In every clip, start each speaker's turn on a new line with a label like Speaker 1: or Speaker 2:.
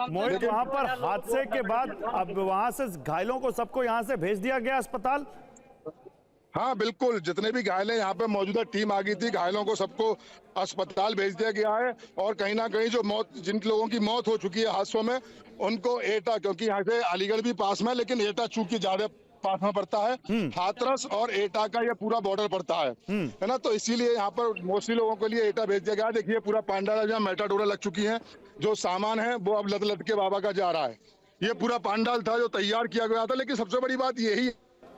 Speaker 1: मोहित, वहां पर हादसे के बाद अब वहां से घायलों को सबको यहां से भेज दिया गया अस्पताल।
Speaker 2: हाँ बिल्कुल, जितने भी घायल हैं यहाँ पे मौजूदा टीम आ गई थी, घायलों को सबको अस्पताल भेज दिया गया है। और कहीं ना कहीं जो मौत, जिन लोगों की मौत हो चुकी है हादसों में, उनको एटा, क्योंकि यहाँ से अलीगढ़ भी पास में, लेकिन एटा चूंकि ज्यादा पास में पड़ता है, हाथरस और एटा का ये पूरा बॉर्डर पड़ता है ना, तो इसीलिए यहाँ पर मोस्टली लोगों के लिए एटा भेज दिया गया। देखिए पूरा पांडाल जहाँ मेटाडोरा लग चुकी है, जो सामान है वो अब लद लद के बाबा का जा रहा है। ये पूरा पांडाल था जो तैयार किया गया था, लेकिन सबसे बड़ी बात यही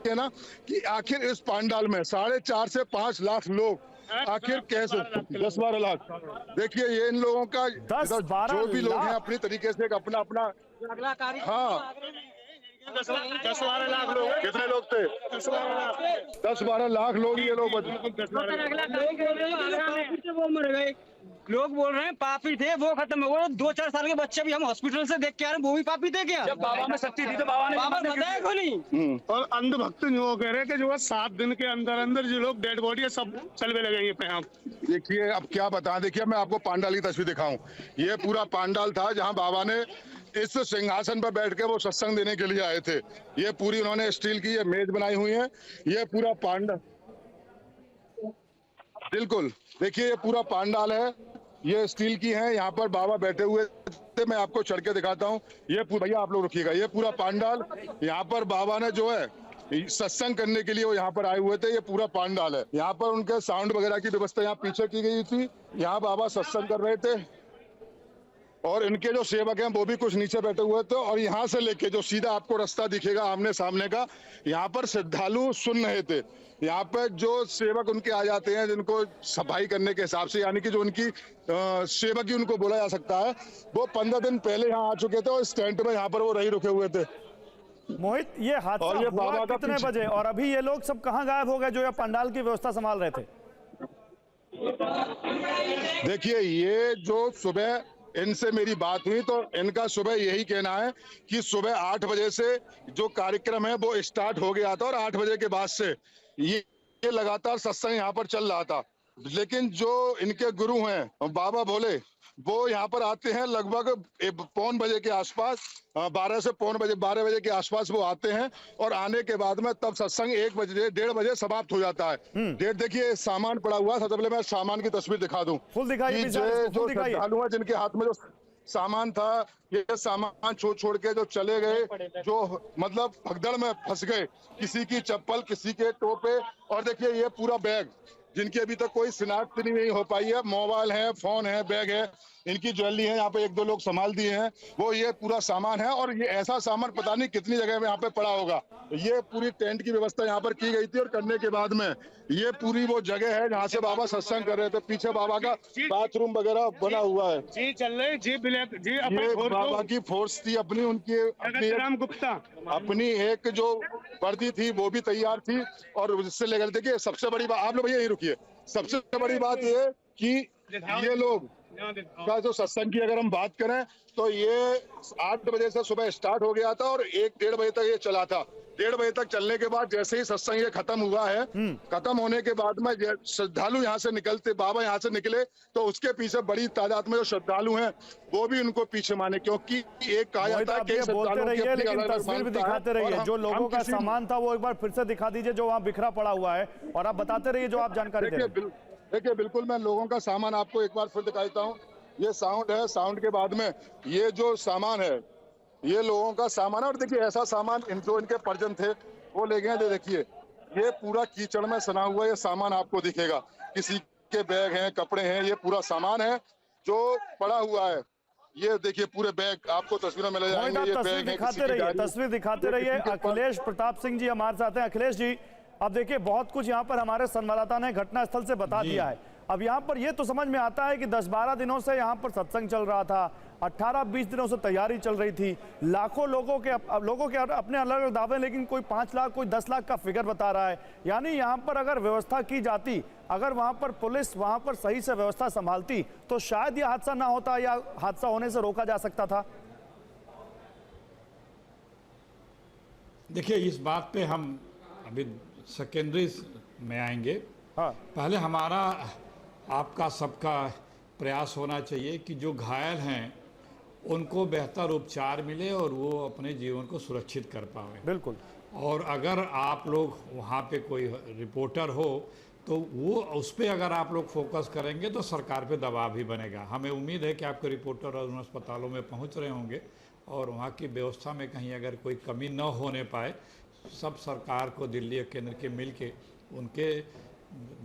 Speaker 2: है ना कि आखिर इस पांडाल में 4.5 से 5 लाख लोग आखिर कैसे, 10-12 लाख, देखिए ये इन लोगों का
Speaker 1: 10-12
Speaker 2: जो भी लोग हैं
Speaker 1: लाख।
Speaker 2: अपनी तरीके से एक अपना अपना, हाँ
Speaker 3: 10-12 लाख लोग।
Speaker 2: कितने लोग थे? 10-12 लाख लोग, ये लोग
Speaker 4: वो मर गए। लोग बोल रहे हैं पापी थे, वो खत्म हो गए। 2-4 साल के बच्चे भी हम हॉस्पिटल से देख के आ रहे हैं, वो भी पापी थे क्या?
Speaker 3: जब बाबा में शक्ति थी तो बाबा ने
Speaker 4: बताया क्यों नहीं?
Speaker 3: और अंधभक्त वो कह रहे हैं कि जो है 7 दिन के अंदर अंदर जो लोग डेड बॉडी है सब चलने लगेंगे पे हम।
Speaker 2: देखिए अब क्या बताएं, देखिए मैं आपको पांडाल की तस्वीर दिखाऊं। ये पूरा पांडाल था जहां बाबा ने इस सिंहासन पर बैठ के वो सत्संग देने के लिए आए थे। ये पूरी उन्होंने स्टील की ये मेज बनाई हुई है। ये पूरा पांडाल, बिल्कुल देखिए ये पूरा पांडाल है, ये स्टील की है। यहाँ पर बाबा बैठे हुए थे, मैं आपको चढ़ के दिखाता हूँ। ये भैया आप लोग रुकिएगा, ये पूरा पांडाल, यहाँ पर बाबा ने जो है सत्संग करने के लिए वो यहाँ पर आए हुए थे। ये पूरा पांडाल है, यहाँ पर उनके साउंड वगैरह की व्यवस्था यहाँ पीछे की गई थी। यहाँ बाबा सत्संग कर रहे थे और इनके जो सेवक हैं वो भी कुछ नीचे बैठे हुए थे। और यहाँ से लेके जो सीधा आपको रास्ता दिखेगा आमने सामने का, यहाँ पर श्रद्धालु सुन रहे थे। यहाँ पे जो सेवक उनके आ जाते हैं, जिनको सफाई करने के हिसाब से, यानी कि जो उनकी सेवक ही उनको बोला जा सकता है, वो 15 दिन पहले यहाँ आ चुके थे और इस टेंट में यहाँ पर वो रही रुके हुए थे।
Speaker 1: मोहित, ये हादसा हुआ कितने बजे और अभी ये लोग सब कहाँ गायब हो गए जो ये पंडाल की व्यवस्था संभाल रहे थे?
Speaker 2: देखिए ये जो सुबह इनसे मेरी बात हुई तो इनका सुबह यही कहना है कि सुबह 8 बजे से जो कार्यक्रम है वो स्टार्ट हो गया था और 8 बजे के बाद से ये लगातार सत्संग यहाँ पर चल रहा था। लेकिन जो इनके गुरु हैं बाबा भोले, वो यहाँ पर आते हैं लगभग 1 बजे के आसपास, 12 से 12 बजे के आसपास वो आते हैं। और आने के बाद में तब सत्संग 1 बजे 1:30 बजे समाप्त हो जाता है। डेढ़ देखिए सामान पड़ा हुआ है, सबसे पहले मैं सामान की तस्वीर दिखा दूं।
Speaker 1: फुल दिखाइए,
Speaker 2: जो श्रद्धालु है जिनके हाथ में जो सामान था, ये सामान छोड़ के जो चले गए, जो मतलब भगदड़ में फंस गए, किसी की चप्पल, किसी के टोपे, और देखिए ये पूरा बैग, जिनकी अभी तक कोई शिनाख्त नहीं हो पाई है, मोबाइल है, फोन है, बैग है, इनकी ज्वेलरी है, यहाँ पे 1-2 लोग संभाल दिए हैं, वो ये पूरा सामान है। और ये ऐसा सामान पता नहीं कितनी जगह में यहाँ पे पड़ा होगा। ये पूरी टेंट की व्यवस्था यहाँ पर की गई थी और करने के बाद में ये पूरी वो जगह है जहाँ से बाबा सत्संग कर रहे थे। पीछे बाबा का बाथरूम वगैरह बना हुआ है।
Speaker 3: जी चल रहे जी ब्लैक जी,
Speaker 2: ये बाबा की फोर्स थी अपनी, उनकी
Speaker 3: राम गुप्ता
Speaker 2: अपनी एक जो वर्दी थी वो भी तैयार थी। और उससे लेकर देखिए सबसे बड़ी बात, आप लोग भैया यहीं रुकिए, सबसे बड़ी बात ये कि ये लोग का जो सत्संग की अगर हम बात करें तो ये 8 बजे से सुबह स्टार्ट हो गया था और 1-1:30 बजे तक ये चला था। 1:30 बजे तक चलने के बाद जैसे ही सत्संग ये खत्म हुआ है, खत्म होने के बाद में श्रद्धालु यहाँ से निकलते, बाबा यहाँ से निकले तो उसके पीछे बड़ी तादाद में जो श्रद्धालु हैं वो भी उनको पीछे माने, क्योंकि एक कहा जाता है कि
Speaker 1: बोलते रहिए लेकिन तस्वीर भी दिखाते रहिए। जो लोगों का सामान था वो एक बार फिर से दिखा दीजिए जो वहाँ बिखरा पड़ा हुआ है, और आप बताते रहिए जो आप जानकारी दे रहे हैं।
Speaker 2: देखिए बिल्कुल मैं लोगों का सामान आपको एक बार फिर दिखाता हूँ। ये साउंड है, साउंड के बाद में ये जो सामान है ये लोगों का सामान है। और देखिए ऐसा सामान जो इनके परिजन थे वो ले गए। देखिए ये पूरा कीचड़ में सना हुआ ये सामान आपको दिखेगा, किसी के बैग हैं, कपड़े हैं, ये पूरा सामान है जो पड़ा हुआ है। ये देखिए पूरे बैग आपको तस्वीरों में ले जाएंगे। ये
Speaker 1: तस्वीर दिखाते रहिए, तस्वीर दिखाते रहिए। अखिलेश प्रताप सिंह जी हमारे साथ हैं। अखिलेश जी, अब देखिए बहुत कुछ यहाँ पर हमारे संवाददाता ने घटनास्थल से बता दिया है। अब यहाँ पर ये तो समझ में आता है कि 10-12 दिनों से यहाँ पर सत्संग चल रहा था, 18-20 दिनों से तैयारी चल रही थी, लाखों लोगों के अपने अलग अलग दावे, लेकिन कोई 5 लाख कोई 10 लाख का फिगर बता रहा है। यानी यहाँ पर अगर व्यवस्था की जाती, अगर वहाँ पर पुलिस वहाँ पर सही से व्यवस्था संभालती तो शायद यह हादसा ना होता या हादसा होने से रोका जा सकता था।
Speaker 5: देखिए इस बात पे हम अभी सेकेंडरी में आएंगे।
Speaker 1: हाँ,
Speaker 5: पहले हमारा आपका सबका प्रयास होना चाहिए कि जो घायल हैं उनको बेहतर उपचार मिले और वो अपने जीवन को सुरक्षित कर पाए।
Speaker 1: बिल्कुल।
Speaker 5: और अगर आप लोग वहाँ पे कोई रिपोर्टर हो तो वो उस पर अगर आप लोग फोकस करेंगे तो सरकार पे दबाव भी बनेगा। हमें उम्मीद है कि आपके रिपोर्टर और उन अस्पतालों में पहुँच रहे होंगे और वहाँ की व्यवस्था में कहीं अगर कोई कमी न होने पाए, सब सरकार को दिल्ली और केंद्र के मिल के उनके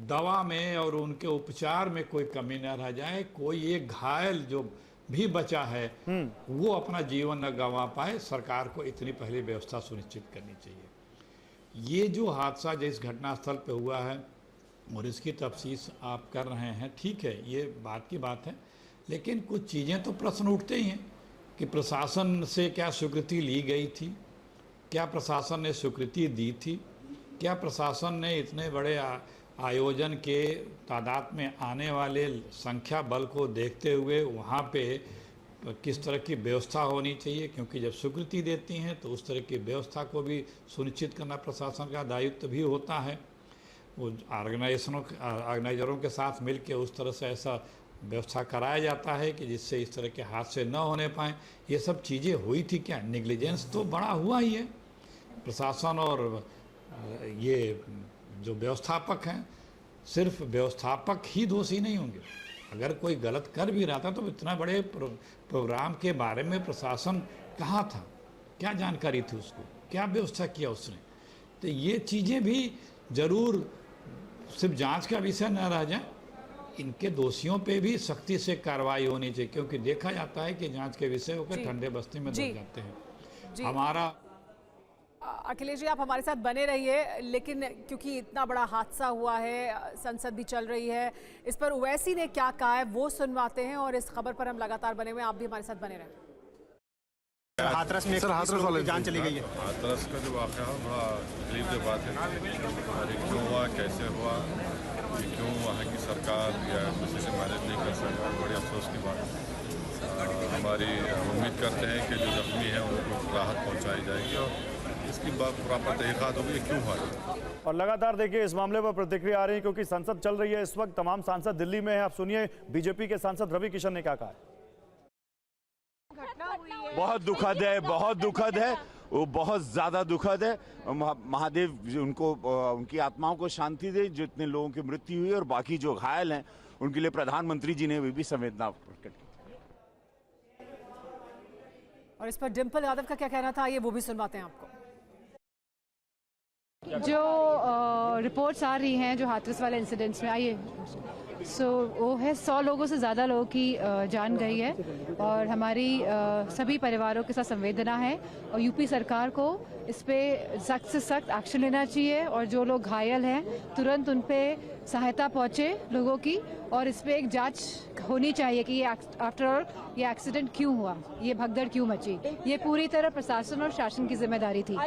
Speaker 5: दवा में और उनके उपचार में कोई कमी न रह जाए, कोई एक घायल जो भी बचा है वो अपना जीवन न गंवा पाए। सरकार को इतनी पहले व्यवस्था सुनिश्चित करनी चाहिए। ये जो हादसा जिस घटनास्थल पे हुआ है और इसकी तफसीस आप कर रहे हैं, ठीक है, ये बात की बात है, लेकिन कुछ चीज़ें तो प्रश्न उठते ही हैं कि प्रशासन से क्या स्वीकृति ली गई थी, क्या प्रशासन ने स्वीकृति दी थी, क्या प्रशासन ने इतने बड़े आयोजन के तादाद में आने वाले संख्या बल को देखते हुए वहाँ पे किस तरह की व्यवस्था होनी चाहिए, क्योंकि जब स्वीकृति देती हैं तो उस तरह की व्यवस्था को भी सुनिश्चित करना प्रशासन का दायित्व भी होता है। वो ऑर्गेनाइजरों के साथ मिलकर उस तरह से ऐसा व्यवस्था कराया जाता है कि जिससे इस तरह के हादसे न होने पाएँ। ये सब चीज़ें हुई थी क्या? नेग्लिजेंस तो बड़ा हुआ ही है। प्रशासन और ये जो व्यवस्थापक हैं, सिर्फ व्यवस्थापक ही दोषी नहीं होंगे। अगर कोई गलत कर भी रहा था तो इतना बड़े प्रोग्राम के बारे में प्रशासन कहाँ था, क्या जानकारी थी उसको, क्या व्यवस्था किया उसने? तो ये चीज़ें भी ज़रूर सिर्फ जांच का विषय न रह जाए, इनके दोषियों पे भी सख्ती से कार्रवाई होनी चाहिए, क्योंकि देखा जाता है कि जांच के विषय होकर ठंडे बस्ती में दब जाते हैं। हमारा
Speaker 6: अखिलेश जी, आप हमारे साथ बने रहिए, लेकिन क्योंकि इतना बड़ा हादसा हुआ है, संसद भी चल रही है, इस पर ओवैसी ने क्या कहा है वो सुनवाते हैं और इस खबर पर हम लगातार बने हुए हैं। आप भी हमारे साथ बने रहें।
Speaker 7: हाथरस में वाले जान चली गई है।
Speaker 8: हाथरस का जो वाक़या है बड़ा तकलीफ की बात है, और ये क्यों हुआ, कैसे हुआ, ये क्यों वहाँ की सरकार या किसी से मैनेज नहीं कर सका, बड़ी अफसोस की बात है। हमारी उम्मीद करते हैं कि जो जख्मी हैं उनको राहत पहुँचाई जाएगी और इसकी प्रॉपर तहक़ीक़ात होगी क्यों हुआ।
Speaker 1: और लगातार देखिए इस मामले पर प्रतिक्रिया आ रही है, क्योंकि संसद चल रही है इस वक्त, तमाम सांसद दिल्ली में है। आप सुनिए बीजेपी के सांसद रवि किशन ने क्या कहा।
Speaker 9: बहुत दुखद है, बहुत दुखद है, वो बहुत ज़्यादा दुखद है। महादेव उनको, उनकी आत्माओं को शांति दे, जो इतने लोगों की मृत्यु हुई, और बाकी जो घायल हैं उनके लिए प्रधानमंत्री जी ने भी संवेदना प्रकट की।
Speaker 6: और इस पर डिम्पल यादव का क्या कहना था, ये वो भी सुनवाते हैं आपको।
Speaker 10: जो रिपोर्ट्स आ रही हैं जो हाथरस वाले इंसिडेंट्स में आई है, वो है 100 लोगों से ज़्यादा लोगों की जान गई है, और हमारी सभी परिवारों के साथ संवेदना है, और यूपी सरकार को इस पे सख्त से सख्त एक्शन लेना चाहिए, और जो लोग घायल हैं तुरंत उन पे सहायता पहुँचे लोगों की, और इस पे एक जांच होनी चाहिए कि ये आफ्टर ऑल ये एक्सीडेंट क्यों हुआ, ये भगदड़ क्यों मची। ये पूरी तरह प्रशासन और शासन की जिम्मेदारी थी।